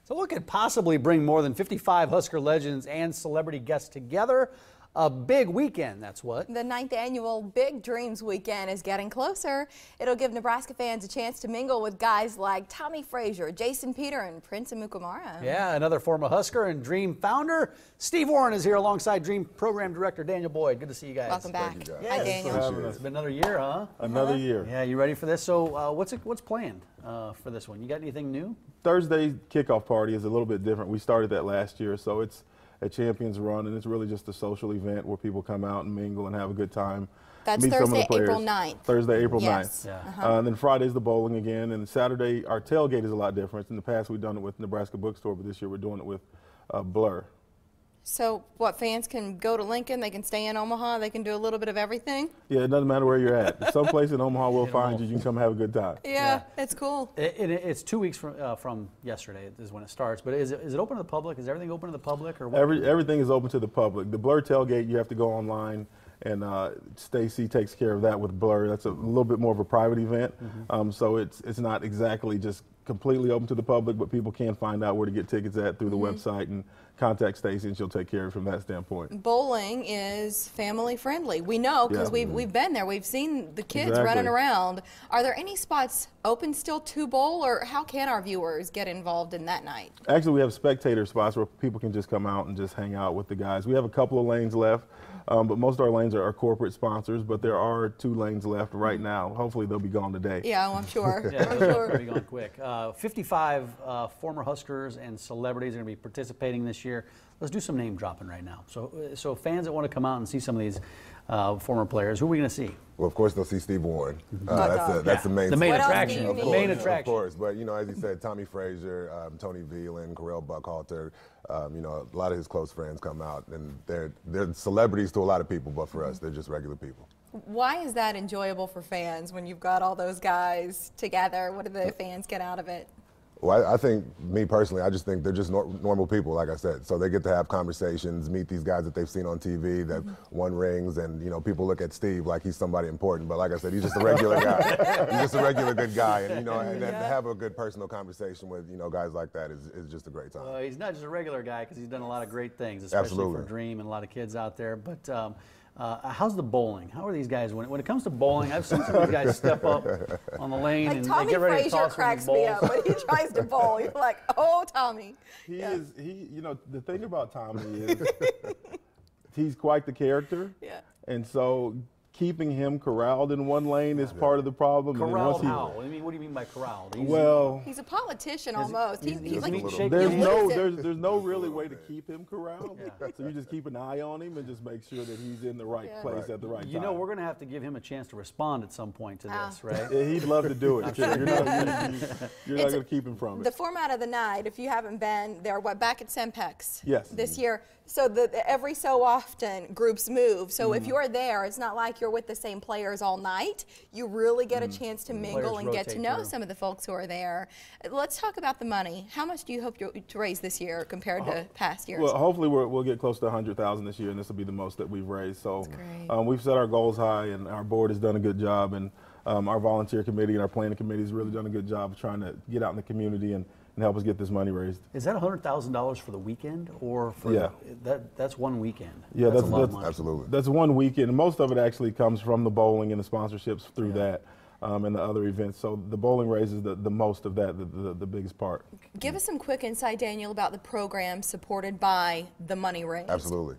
So what could possibly bring more than 55 Husker legends and celebrity guests together? A big weekend, that's what. The 9th annual Big Dreams weekend is getting closer. It'll give Nebraska fans a chance to mingle with guys like Tommy Frazier, Jason Peter, and Prince Amukamara. Yeah, another former Husker and Dream founder. Steve Warren is here alongside Dream Program Director Daniel Boyd. Good to see you guys. Welcome back. Hi, Daniel. It's been another year, huh? Another year. Yeah, you ready for this? So what's planned for this one? You got anything new? Thursday's kickoff party is a little bit different. We started that last year, so it's a Champions Run, and it's really just a social event where people come out and mingle and have a good time. That's Thursday, April 9th. Thursday, April 9th. Yes. Yeah. And then Friday's the bowling again, and Saturday our tailgate is a lot different. In the past we've done it with Nebraska Bookstore, but this year we're doing it with Blur. So what, fans can go to Lincoln, they can stay in Omaha, they can do a little bit of everything? Yeah, it doesn't matter where you're at. Someplace in Omaha will find you. You can come have a good time. Yeah, it's cool. It's 2 weeks from yesterday is when it starts, but is it open to the public? Is everything open to the public? Or what? Everything is open to the public. The Blur tailgate, you have to go online, and Stacy takes care of that with Blur. That's a little bit more of a private event, so it's not exactly just completely open to the public, but people can find out where to get tickets at through the website and contact Stacy, and she'll take care of it from that standpoint. Bowling is family friendly. We know because we've been there. We've seen the kids running around. Are there any spots open still to bowl, or how can our viewers get involved in that night? Actually, we have spectator spots where people can just come out and just hang out with the guys. We have a couple of lanes left, but most of our lanes are corporate sponsors, but there are 2 lanes left right now. Hopefully they'll be gone today. Yeah, I'm sure. Yeah, they'll be gone quick. 55 former Huskers and celebrities are going to be participating this year. Let's do some name dropping right now. So fans that want to come out and see some of these former players, who are we going to see? Well, of course, they'll see Steve Warren. That's the main attraction. Of The course, main attraction. Of course, but you know, as you said, Tommy Frazier, Tony Veland, Correll Buckhalter, you know, a lot of his close friends come out, and they're celebrities to a lot of people, but for us, they're just regular people. Why is that enjoyable for fans when you've got all those guys together? What do the fans get out of it? Well, I think, me personally, I just think they're just normal people, like I said. So they get to have conversations, meet these guys that they've seen on TV that won rings, and, you know, people look at Steve like he's somebody important. But like I said, he's just a regular guy. He's just a regular good guy. And, you know, and to have a good personal conversation with, you know, guys like that is just a great time. Well, he's not just a regular guy because he's done a lot of great things, especially for Dream and a lot of kids out there. But how's the bowling? How are these guys? When it comes to bowling, I've seen some of these guys step up on the lane and they get ready to toss cracks me up when he tries to bowl. You're like, oh, Tommy. He, you know, the thing about Tommy is he's quite the character. Yeah. And so keeping him corralled in one lane is part of the problem. Corralled how? I mean, what do you mean by corralled? He's a politician almost. He's like, there's no really way to keep him corralled. So you just keep an eye on him and just make sure that he's in the right place at the right time. You know, we're going to have to give him a chance to respond at some point to this, right? Yeah, he'd love to do it. You're not going to keep him from it. The format of the night, if you haven't been there, back at Sempex this year. So every so often groups move. So if you're there, it's not like you're with the same players all night. You really get a chance to mingle and get to know some of the folks who are there. Let's talk about the money. How much do you hope to raise this year compared to past years? Well, hopefully we'll get close to $100,000 this year, and this will be the most that we've raised. So we've set our goals high, and our board has done a good job, and our volunteer committee and our planning committee has really done a good job of trying to get out in the community and help us get this money raised. Is that $100,000 for the weekend, or for that's one weekend? Yeah, that's absolutely. That's one weekend. Most of it actually comes from the bowling and the sponsorships through that. And the other events. So the bowling raises the most of that, the biggest part. Give us some quick insight, Daniel, about the program supported by the money raised. Absolutely.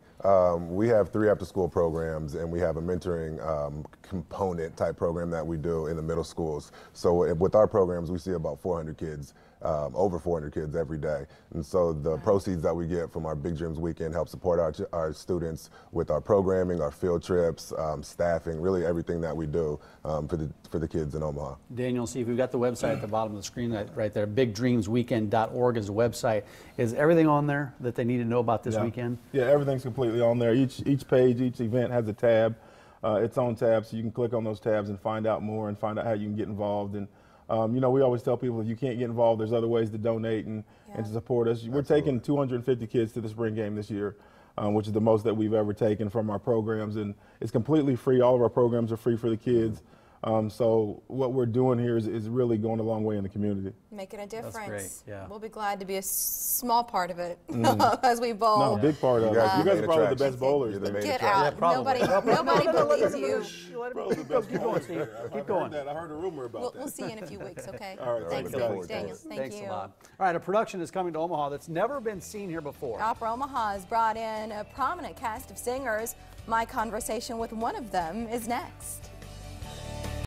We have 3 after-school programs, and we have a mentoring component type program that we do in the middle schools. So with our programs, we see about 400 kids, over 400 kids every day. And so the proceeds that we get from our Big Dreams weekend help support our students with our programming, our field trips, staffing, really everything that we do for the kids in Omaha. Daniel, see, we've got the website at the bottom of the screen right there. BigDreamsWeekend.org is the website. Is everything on there that they need to know about this weekend? Yeah, everything's completely on there. Each page, each event has a tab, its own tab, so you can click on those tabs and find out more and find out how you can get involved. And you know, we always tell people if you can't get involved, there's other ways to donate and to support us. We're taking 250 kids to the spring game this year, which is the most that we've ever taken from our programs, and it's completely free. All of our programs are free for the kids. So what we're doing here is really going a long way in the community. Making a difference. That's great, yeah. We'll be glad to be a small part of it as we bowl. No, big part of it. You guys are probably the best bowlers. Get out. Nobody believes you. Keep going, Steve. Keep going. I heard a rumor about that. We'll see you in a few weeks, okay? All right, Thanks, guys. Daniel. Thank Thanks you. a lot. All right, a production is coming to Omaha that's never been seen here before. Opera Omaha has brought in a prominent cast of singers. My conversation with one of them is next.